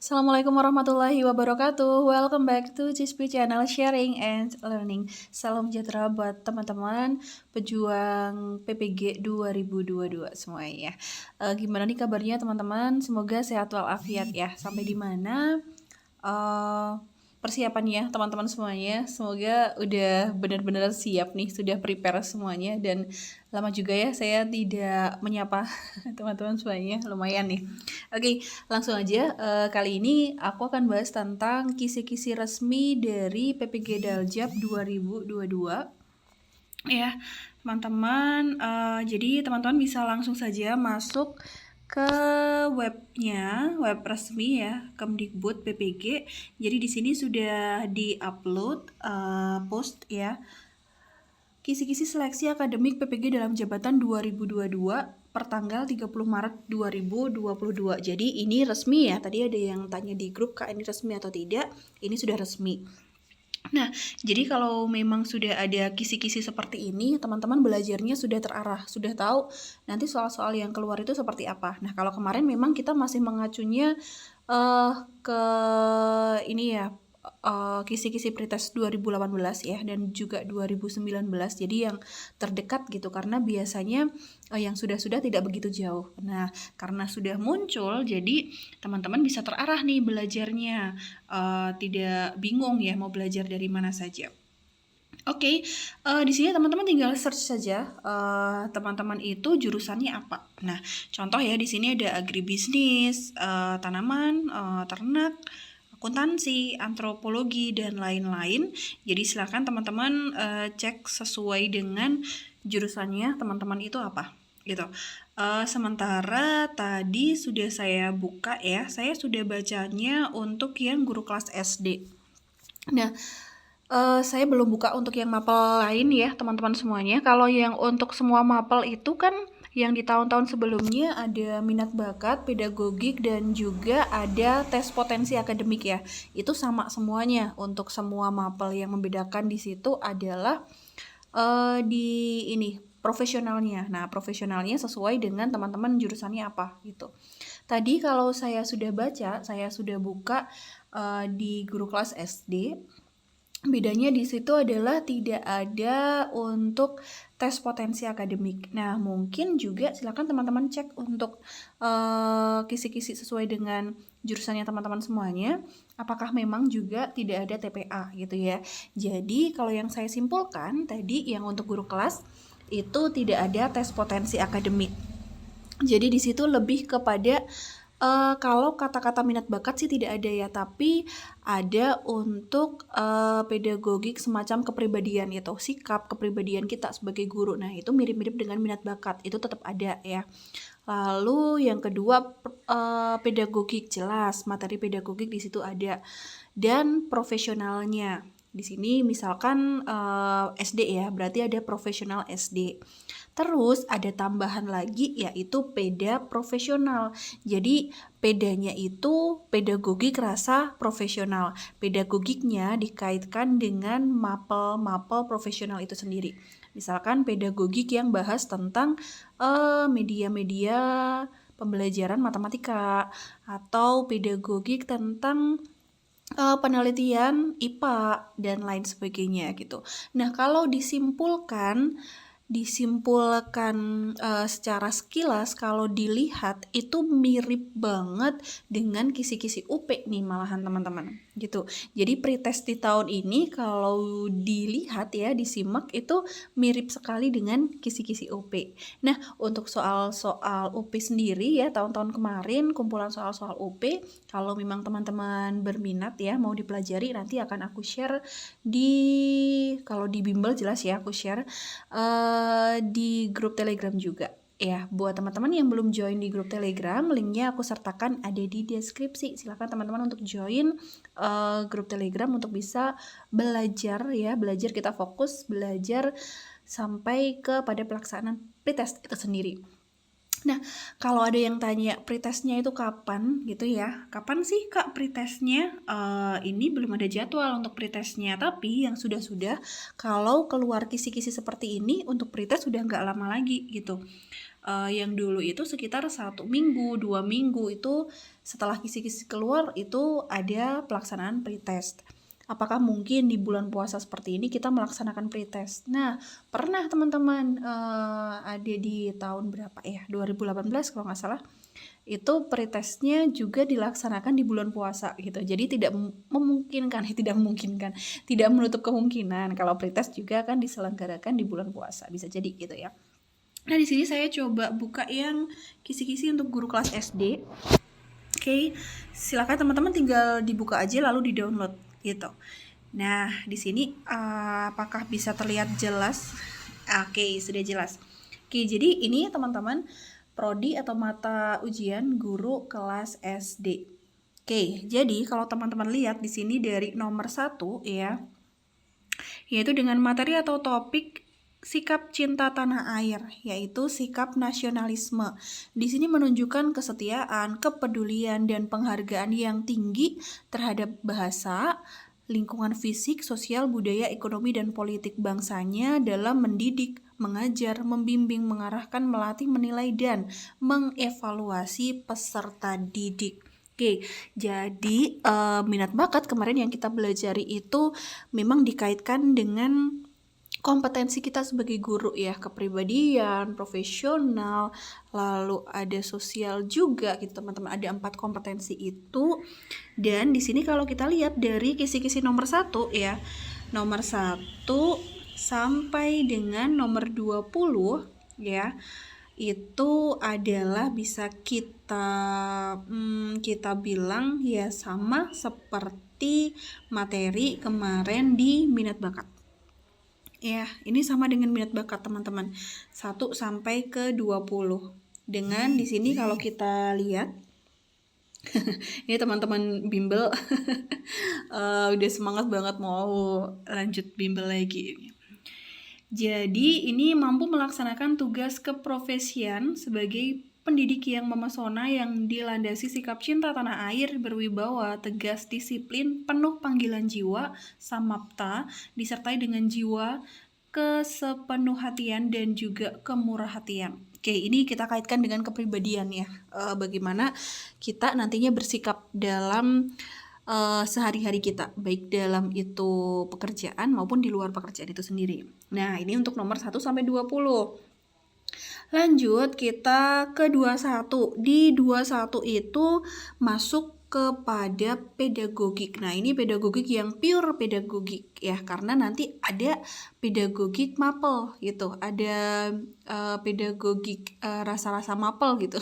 Assalamualaikum warahmatullahi wabarakatuh. Welcome back to Cispi Channel Sharing and Learning. Salam sejahtera buat teman-teman pejuang PPG 2022 semuanya. Gimana nih kabarnya teman-teman? Semoga sehat walafiat ya. Sampai di mana persiapannya teman-teman semuanya. Semoga udah benar-benar siap nih, sudah prepare semuanya. Dan lama juga ya saya tidak menyapa teman-teman semuanya, lumayan nih. Oke, langsung aja. Kali ini aku akan bahas tentang kisi-kisi resmi dari PPG Daljab 2022 ya teman-teman. Jadi teman-teman bisa langsung saja masuk ke webnya, web resmi ya Kemdikbud PPG. Jadi di sini sudah di-upload post ya kisi-kisi seleksi akademik PPG dalam jabatan 2022 pertanggal 30 Maret 2022. Jadi ini resmi ya. Tadi ada yang tanya di grup, Kak, ini resmi atau tidak? Ini sudah resmi. Nah, jadi kalau memang sudah ada kisi-kisi seperti ini, teman-teman belajarnya sudah terarah, sudah tahu nanti soal-soal yang keluar itu seperti apa. Nah, kalau kemarin memang kita masih mengacunya ke ini ya, kisi-kisi pretest 2018 ya, dan juga 2019. Jadi yang terdekat gitu, karena biasanya yang sudah-sudah tidak begitu jauh. Nah, karena sudah muncul, jadi teman-teman bisa terarah nih belajarnya, tidak bingung ya mau belajar dari mana saja. Oke, di sini teman-teman tinggal search saja teman-teman itu jurusannya apa. Nah, contoh ya di sini ada agribisnis, tanaman, ternak, akuntansi, antropologi, dan lain-lain. Jadi silakan teman-teman cek sesuai dengan jurusannya teman-teman itu apa gitu. Sementara tadi sudah saya buka ya, saya sudah bacanya untuk yang guru kelas SD. Nah, saya belum buka untuk yang mapel lain ya teman-teman semuanya. Kalau yang untuk semua mapel itu kan yang di tahun-tahun sebelumnya ada minat bakat, pedagogik, dan juga ada tes potensi akademik ya. Itu sama semuanya untuk semua mapel. Yang membedakan di situ adalah di ini profesionalnya. Nah, profesionalnya sesuai dengan teman-teman jurusannya apa gitu. Tadi kalau saya sudah baca, saya sudah buka di guru kelas SD. Bedanya di situ adalah tidak ada untuk tes potensi akademik. Nah, mungkin juga silakan teman-teman cek untuk kisi-kisi sesuai dengan jurusannya teman-teman semuanya, apakah memang juga tidak ada TPA gitu ya. Jadi, kalau yang saya simpulkan tadi yang untuk guru kelas itu tidak ada tes potensi akademik. Jadi di situ lebih kepada kalau kata-kata minat bakat sih tidak ada ya, tapi ada untuk pedagogik semacam kepribadian gitu, sikap kepribadian kita sebagai guru. Nah, itu mirip-mirip dengan minat bakat, itu tetap ada ya. Lalu yang kedua pedagogik, jelas materi pedagogik di situ ada, dan profesionalnya. Di sini misalkan SD ya, berarti ada profesional SD. Terus ada tambahan lagi yaitu peda profesional. Jadi pedanya itu pedagogik rasa profesional. Pedagogiknya dikaitkan dengan mapel-mapel profesional itu sendiri. Misalkan pedagogik yang bahas tentang media-media pembelajaran matematika, atau pedagogik tentang penelitian IPA dan lain sebagainya gitu. Nah, kalau disimpulkan secara sekilas, kalau dilihat itu mirip banget dengan kisi-kisi UP nih malahan teman-teman gitu. Jadi pretest di tahun ini kalau dilihat ya, disimak itu mirip sekali dengan kisi-kisi UP. Nah, untuk soal-soal UP sendiri ya, tahun-tahun kemarin kumpulan soal-soal UP, kalau memang teman-teman berminat ya mau dipelajari, nanti akan aku share kalau di bimbel jelas ya aku share di grup Telegram juga ya. Buat teman-teman yang belum join di grup Telegram, linknya aku sertakan ada di deskripsi. Silakan teman-teman untuk join grup Telegram untuk bisa belajar ya, belajar, kita fokus belajar sampai kepada pelaksanaan pretest itu sendiri. Nah, kalau ada yang tanya pretestnya itu kapan gitu ya, kapan sih Kak pretestnya? Ini belum ada jadwal untuk pretestnya, tapi yang sudah-sudah kalau keluar kisi-kisi seperti ini untuk pretest sudah nggak lama lagi gitu. Yang dulu itu sekitar 1 minggu, 2 minggu itu setelah kisi-kisi keluar itu ada pelaksanaan pretest. Apakah mungkin di bulan puasa seperti ini kita melaksanakan pretest? Nah, pernah teman-teman, ada di tahun berapa ya? 2018 kalau nggak salah. Itu pretestnya juga dilaksanakan di bulan puasa gitu. Jadi tidak menutup kemungkinan kalau pretest juga akan diselenggarakan di bulan puasa. Bisa jadi gitu ya. Nah, di sini saya coba buka yang kisi-kisi untuk guru kelas SD. Oke, silakan teman-teman tinggal dibuka aja lalu di-download gitu. Nah, di sini apakah bisa terlihat jelas? Oke, sudah jelas. Oke, jadi ini teman-teman prodi atau mata ujian guru kelas SD. Oke, jadi kalau teman-teman lihat di sini dari nomor 1 ya, yaitu dengan materi atau topik sikap cinta tanah air, yaitu sikap nasionalisme. Di sini menunjukkan kesetiaan, kepedulian, dan penghargaan yang tinggi terhadap bahasa, lingkungan fisik, sosial, budaya, ekonomi, dan politik bangsanya dalam mendidik, mengajar, membimbing, mengarahkan, melatih, menilai, dan mengevaluasi peserta didik. Oke, jadi minat bakat kemarin yang kita pelajari itu memang dikaitkan dengan kompetensi kita sebagai guru ya, kepribadian, profesional, lalu ada sosial juga gitu teman-teman. Ada 4 kompetensi itu. Dan di sini kalau kita lihat dari kisi-kisi nomor 1 ya, nomor 1 sampai dengan nomor 20 ya, itu adalah bisa kita bilang ya sama seperti materi kemarin di minat bakat. Ya, ini sama dengan minat bakat teman-teman. 1 sampai ke 20. Dengan di sini kalau kita lihat ini teman-teman bimbel udah semangat banget mau lanjut bimbel lagi. Jadi ini mampu melaksanakan tugas keprofesian sebagai pendidik yang memesona yang dilandasi sikap cinta tanah air, berwibawa, tegas, disiplin, penuh panggilan jiwa, samapta, disertai dengan jiwa kesepenuhhatian dan juga kemurah hatian. Oke, ini kita kaitkan dengan kepribadian ya. Bagaimana kita nantinya bersikap dalam sehari-hari kita, baik dalam itu pekerjaan maupun di luar pekerjaan itu sendiri. Nah, ini untuk nomor 1 sampai 20. Lanjut kita ke 21. Di 21 itu masuk kepada pedagogik. Nah, ini pedagogik yang pure pedagogik ya, karena nanti ada pedagogik mapel gitu. Ada pedagogik rasa-rasa mapel gitu.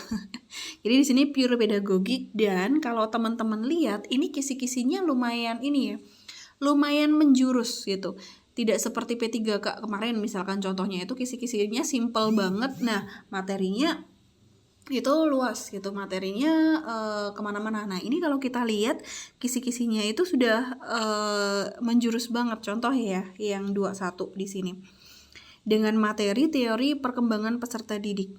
Jadi di sini pure pedagogik, dan kalau teman-teman lihat ini kisi-kisinya lumayan ini ya. Lumayan menjurus gitu. Tidak seperti P3K kemarin misalkan contohnya itu kisi-kisinya simple banget. Nah, materinya itu luas gitu, materinya kemana-mana. Nah, ini kalau kita lihat kisi-kisinya itu sudah menjurus banget. Contoh ya yang 21 di sini. Dengan materi teori perkembangan peserta didik.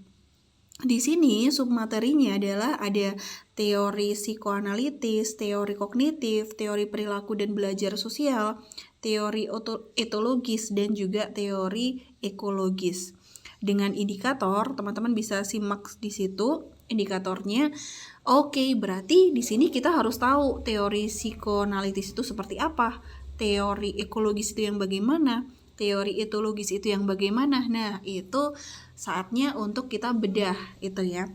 Di sini submaterinya adalah ada teori psikoanalitis, teori kognitif, teori perilaku dan belajar sosial, teori etologis, dan juga teori ekologis. Dengan indikator, teman-teman bisa simak di situ indikatornya. Oke, berarti di sini kita harus tahu teori psikoanalitis itu seperti apa, teori ekologis itu yang bagaimana, teori etologis itu yang bagaimana. Nah, itu saatnya untuk kita bedah itu ya.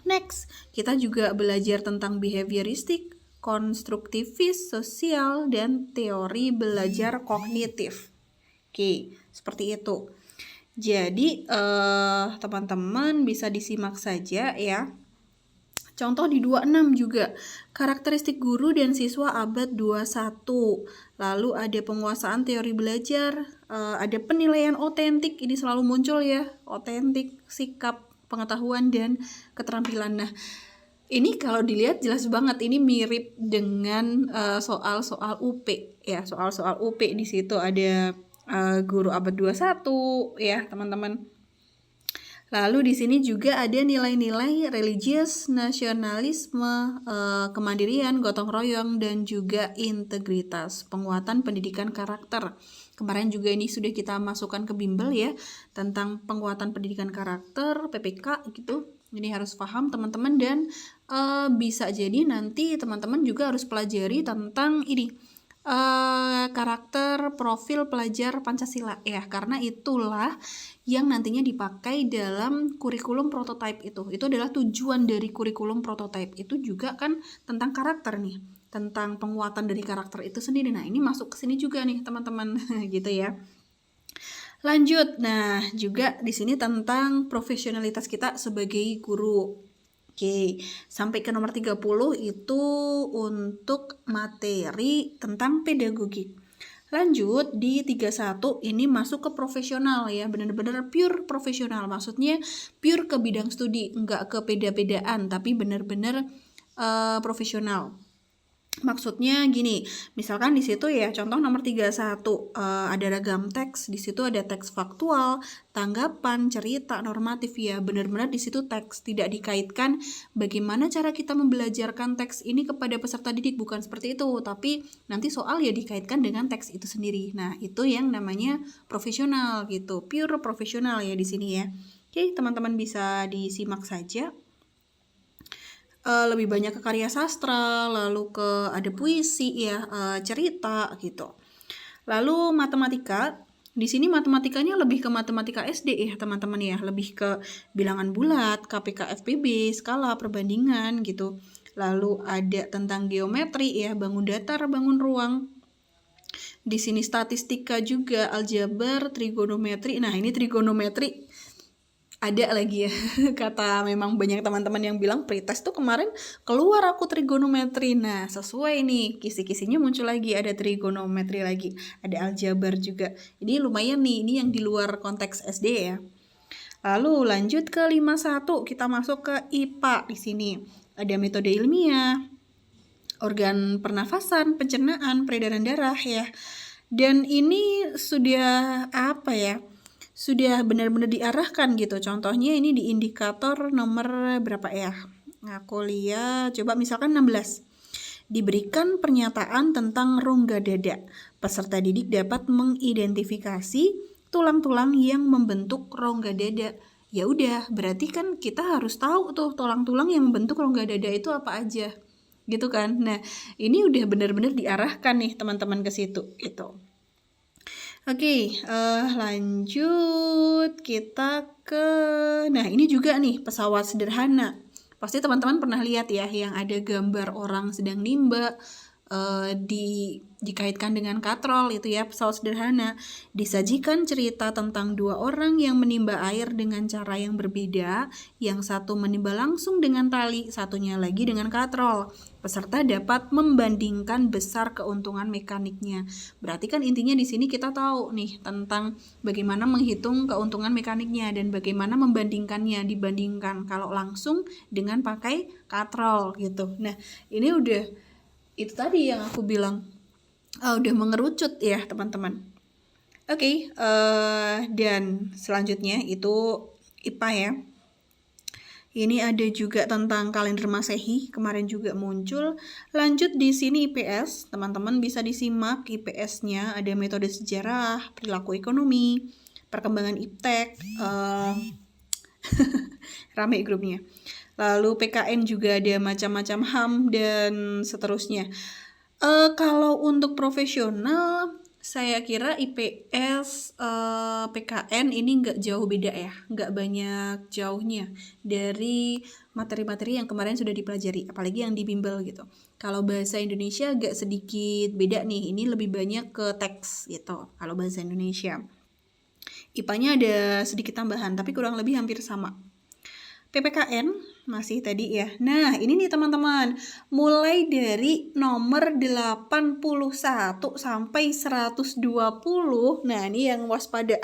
Next, kita juga belajar tentang behavioristik, konstruktivis, sosial, dan teori belajar kognitif. Oke, seperti itu. Jadi, teman-teman bisa disimak saja ya. Contoh di 26 juga, karakteristik guru dan siswa abad 21. Lalu ada penguasaan teori belajar, ada penilaian otentik, ini selalu muncul ya, otentik, sikap, pengetahuan, dan keterampilan. Nah, ini kalau dilihat jelas banget, ini mirip dengan soal-soal UP ya, soal-soal UP di situ ada guru abad 21 ya, teman-teman. Lalu di sini juga ada nilai-nilai religius, nasionalisme, kemandirian, gotong royong, dan juga integritas, penguatan pendidikan karakter. Kemarin juga ini sudah kita masukkan ke bimbel ya, tentang penguatan pendidikan karakter, PPK gitu. Ini harus paham teman-teman, dan bisa jadi nanti teman-teman juga harus pelajari tentang ini, karakter profil pelajar Pancasila ya, karena itulah yang nantinya dipakai dalam kurikulum prototype itu adalah tujuan dari kurikulum prototype itu juga kan tentang karakter nih, tentang penguatan dari karakter itu sendiri. Nah ini masuk ke sini juga nih teman-teman gitu ya. Lanjut, nah juga di sini tentang profesionalitas kita sebagai guru. Oke, sampai ke nomor 30 itu untuk materi tentang pedagogik. Lanjut di 31 ini masuk ke profesional ya, benar-benar pure profesional. Maksudnya pure ke bidang studi, enggak ke beda-bedaan, tapi benar-benar profesional. Maksudnya gini, misalkan di situ ya, contoh nomor 31 ada ragam teks, di situ ada teks faktual, tanggapan, cerita, normatif ya, benar-benar di situ teks, tidak dikaitkan bagaimana cara kita membelajarkan teks ini kepada peserta didik, bukan seperti itu, tapi nanti soal ya dikaitkan dengan teks itu sendiri. Nah, itu yang namanya profesional gitu, pure profesional ya di sini ya. Oke, teman-teman bisa disimak saja. Lebih banyak ke karya sastra, lalu ke ada puisi ya, cerita gitu. Lalu matematika, di sini matematikanya lebih ke matematika SD ya teman-teman ya, lebih ke bilangan bulat, KPK FPB, skala, perbandingan gitu. Lalu ada tentang geometri ya, bangun datar, bangun ruang. Di sini statistika juga, aljabar, trigonometri. Nah ini trigonometri ada lagi ya kata memang banyak teman-teman yang bilang pretest tuh kemarin keluar aku trigonometri. Nah sesuai nih, kisi-kisinya muncul lagi, ada trigonometri lagi, ada aljabar juga. Ini lumayan nih, ini yang di luar konteks SD ya. Lalu lanjut ke 51, kita masuk ke IPA. Di sini ada metode ilmiah, organ pernafasan, pencernaan, peredaran darah ya. Dan ini sudah apa ya, sudah benar-benar diarahkan gitu. Contohnya ini di indikator nomor berapa ya? Aku lihat, coba misalkan 16. Diberikan pernyataan tentang rongga dada. Peserta didik dapat mengidentifikasi tulang-tulang yang membentuk rongga dada. Ya udah, berarti kan kita harus tahu tuh tulang-tulang yang membentuk rongga dada itu apa aja. Gitu kan. Nah, ini udah benar-benar diarahkan nih teman-teman ke situ gitu. Oke, lanjut kita ke, nah ini juga nih pesawat sederhana. Pasti teman-teman pernah lihat ya yang ada gambar orang sedang nimba, dikaitkan dengan katrol itu ya, pesawat sederhana. Disajikan cerita tentang dua orang yang menimba air dengan cara yang berbeda, yang satu menimba langsung dengan tali, satunya lagi dengan katrol. Peserta dapat membandingkan besar keuntungan mekaniknya. Berarti kan intinya di sini kita tahu nih tentang bagaimana menghitung keuntungan mekaniknya dan bagaimana membandingkannya, dibandingkan kalau langsung dengan pakai katrol gitu. Nah, ini udah itu tadi yang aku bilang udah mengerucut ya teman-teman. Oke, dan selanjutnya itu IPA ya. Ini ada juga tentang kalender Masehi, kemarin juga muncul. Lanjut di sini IPS, teman-teman bisa disimak IPS-nya, ada metode sejarah, perilaku ekonomi, perkembangan iptek, rame grupnya. Lalu PKN juga ada macam-macam HAM dan seterusnya. Kalau untuk profesional, saya kira IPS, PKN ini nggak jauh beda ya, nggak banyak jauhnya dari materi-materi yang kemarin sudah dipelajari, apalagi yang di bimbel gitu. Kalau bahasa Indonesia agak sedikit beda nih, ini lebih banyak ke teks gitu kalau bahasa Indonesia. IPA-nya ada sedikit tambahan, tapi kurang lebih hampir sama. PPKN masih tadi ya. Nah, ini nih teman-teman, mulai dari nomor 81 sampai 120. Nah, ini yang waspada.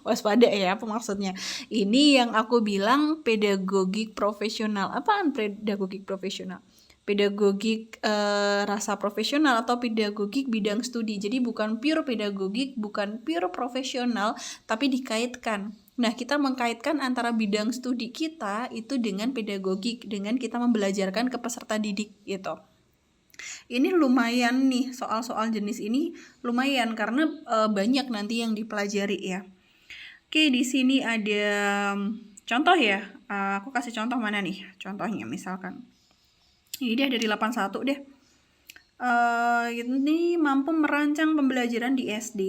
Waspada ya apa maksudnya? Ini yang aku bilang pedagogik profesional. Apaan pedagogik profesional? Pedagogik rasa profesional atau pedagogik bidang studi. Jadi bukan pure pedagogik, bukan pure profesional, tapi dikaitkan Nah, kita mengkaitkan antara bidang studi kita itu dengan pedagogik, dengan kita membelajarkan ke peserta didik gitu. Ini lumayan nih, soal-soal jenis ini lumayan karena banyak nanti yang dipelajari ya. Oke, di sini ada contoh ya. Aku kasih contoh mana nih? Contohnya misalkan. Ini dia dari 81 deh. Ini mampu merancang pembelajaran di SD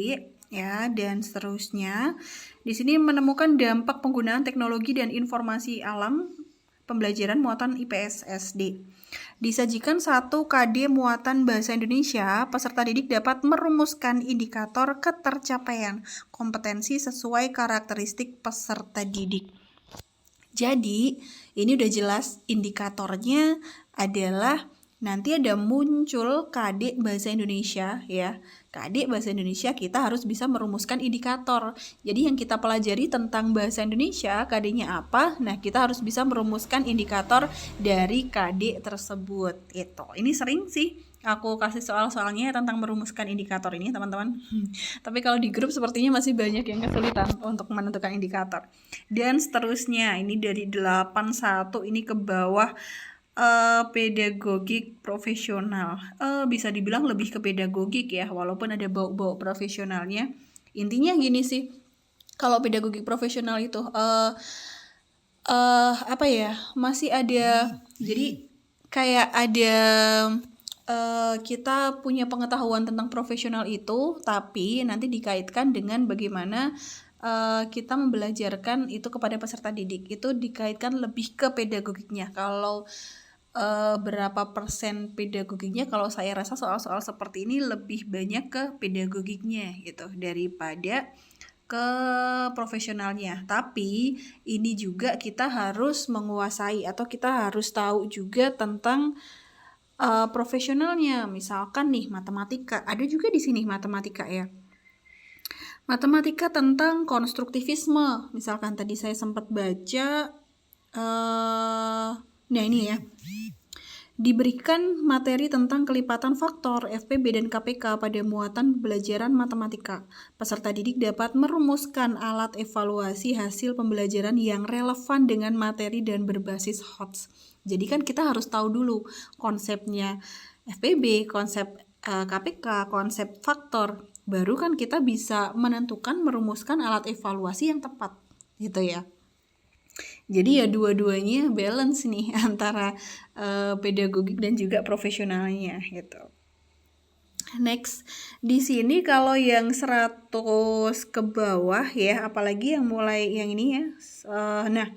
ya, dan seterusnya. Di sini menemukan dampak penggunaan teknologi dan informasi alam pembelajaran muatan IPS SD. Disajikan 1 KD muatan bahasa Indonesia, peserta didik dapat merumuskan indikator ketercapaian kompetensi sesuai karakteristik peserta didik. Jadi, ini udah jelas indikatornya adalah nanti ada muncul KD bahasa Indonesia ya. KD bahasa Indonesia kita harus bisa merumuskan indikator. Jadi yang kita pelajari tentang bahasa Indonesia, KD-nya apa? Nah, kita harus bisa merumuskan indikator dari KD tersebut. Ini sering sih aku kasih soal-soalnya tentang merumuskan indikator ini, teman-teman. Tapi kalau di grup sepertinya masih banyak yang kesulitan untuk menentukan indikator. Dan seterusnya, ini dari 81 ini ke bawah, pedagogik profesional. Bisa dibilang lebih ke pedagogik ya, walaupun ada bau-bau profesionalnya. Intinya gini sih, kalau pedagogik profesional itu apa ya, masih ada, jadi kayak ada kita punya pengetahuan tentang profesional itu, tapi nanti dikaitkan dengan bagaimana kita membelajarkan itu kepada peserta didik. Itu dikaitkan lebih ke pedagogiknya. Kalau berapa persen pedagogiknya, kalau saya rasa soal-soal seperti ini lebih banyak ke pedagogiknya gitu daripada ke profesionalnya. Tapi ini juga kita harus menguasai atau kita harus tahu juga tentang profesionalnya. Misalkan nih matematika, ada juga di sini matematika ya. Matematika tentang konstruktivisme. Misalkan tadi saya sempat baca, nah ini ya. Diberikan materi tentang kelipatan faktor FPB dan KPK pada muatan pembelajaran matematika. Peserta didik dapat merumuskan alat evaluasi hasil pembelajaran yang relevan dengan materi dan berbasis HOTS. Jadi kan kita harus tahu dulu konsepnya FPB, konsep KPK, konsep faktor. Baru kan kita bisa menentukan, merumuskan alat evaluasi yang tepat gitu ya. Jadi ya dua-duanya balance nih antara pedagogik dan juga profesionalnya gitu. Next, di sini kalau yang 100 ke bawah ya, apalagi yang mulai yang ini ya. Nah,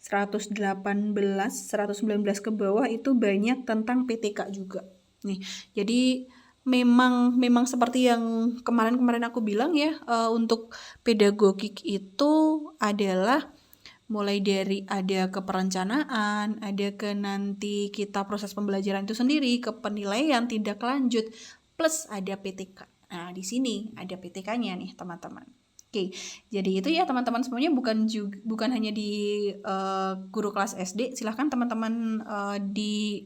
118, 119 ke bawah itu banyak tentang PTK juga. Nih, jadi memang seperti yang kemarin aku bilang ya, untuk pedagogik itu adalah mulai dari ada ke perencanaan, ada ke nanti kita proses pembelajaran itu sendiri, ke penilaian, tindak lanjut, plus ada PTK. Nah, di sini ada PTK-nya nih, teman-teman. Oke, jadi itu ya teman-teman semuanya, bukan hanya di guru kelas SD, silahkan teman-teman di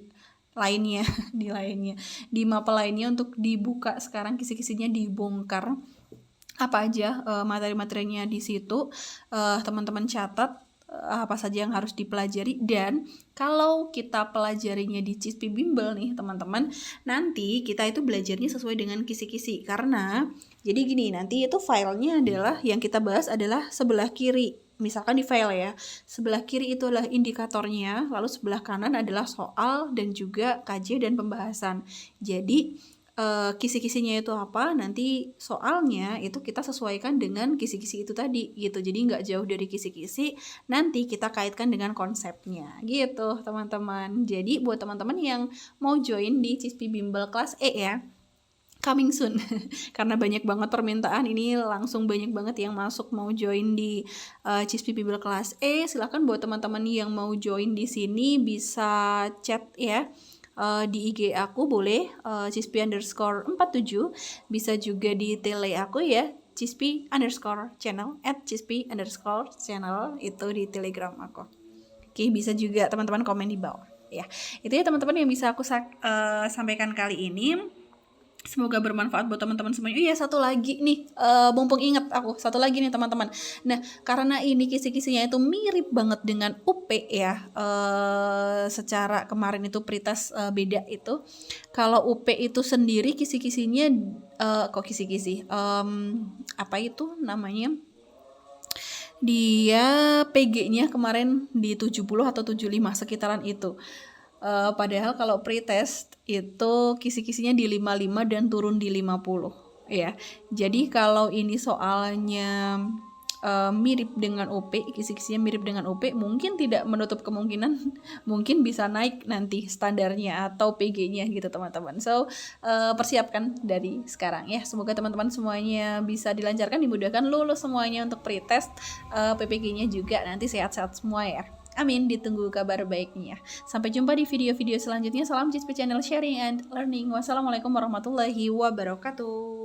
lainnya, di mapel lainnya untuk dibuka sekarang, kisi-kisinya dibongkar apa aja materi-materinya di situ, teman-teman catat apa saja yang harus dipelajari. Dan kalau kita pelajarinya di CISP Bimbel nih teman-teman, nanti kita itu belajarnya sesuai dengan kisi-kisi, karena jadi gini, nanti itu filenya adalah yang kita bahas adalah sebelah kiri. Misalkan di file ya, sebelah kiri itu adalah indikatornya, lalu sebelah kanan adalah soal dan juga KJ dan pembahasan. Jadi kisi-kisinya itu apa, nanti soalnya itu kita sesuaikan dengan kisi-kisi itu tadi gitu. Jadi nggak jauh dari kisi-kisi, nanti kita kaitkan dengan konsepnya gitu teman-teman. Jadi buat teman-teman yang mau join di CISP Bimbel kelas E ya, coming soon. Karena banyak banget permintaan ini, langsung banyak banget yang masuk mau join di CISP Bimbel kelas E. Silahkan buat teman-teman yang mau join di sini bisa chat ya. Di IG aku boleh cispi_47, bisa juga di tele aku ya, cispi_channel @cispi_channel, itu di telegram aku. Oke, bisa juga teman-teman komen di bawah ya. Itu ya teman-teman yang bisa aku sampaikan kali ini. Semoga bermanfaat buat teman-teman semuanya. Iya, satu lagi nih, mumpung inget aku, satu lagi nih teman-teman. Nah, karena ini kisi-kisinya itu mirip banget dengan UP ya, secara kemarin itu pretest beda itu. Kalau UP itu sendiri kisi-kisinya, kok kisi-kisi, apa itu namanya? Dia PG-nya kemarin di 70 atau 75 sekitaran itu. Padahal kalau pretest itu kisi-kisinya di 55 dan turun di 50 ya. Jadi kalau ini soalnya mirip dengan OP, kisi-kisinya mirip dengan OP, mungkin tidak menutup kemungkinan mungkin bisa naik nanti standarnya atau PG-nya gitu teman-teman. So persiapkan dari sekarang ya. Semoga teman-teman semuanya bisa dilancarkan, dimudahkan, lulus semuanya untuk pretest, PPG-nya juga nanti sehat-sehat semua ya. Amin, ditunggu kabar baiknya. Sampai jumpa di video-video selanjutnya. Salam Cispe Channel Sharing and Learning. Wassalamualaikum warahmatullahi wabarakatuh.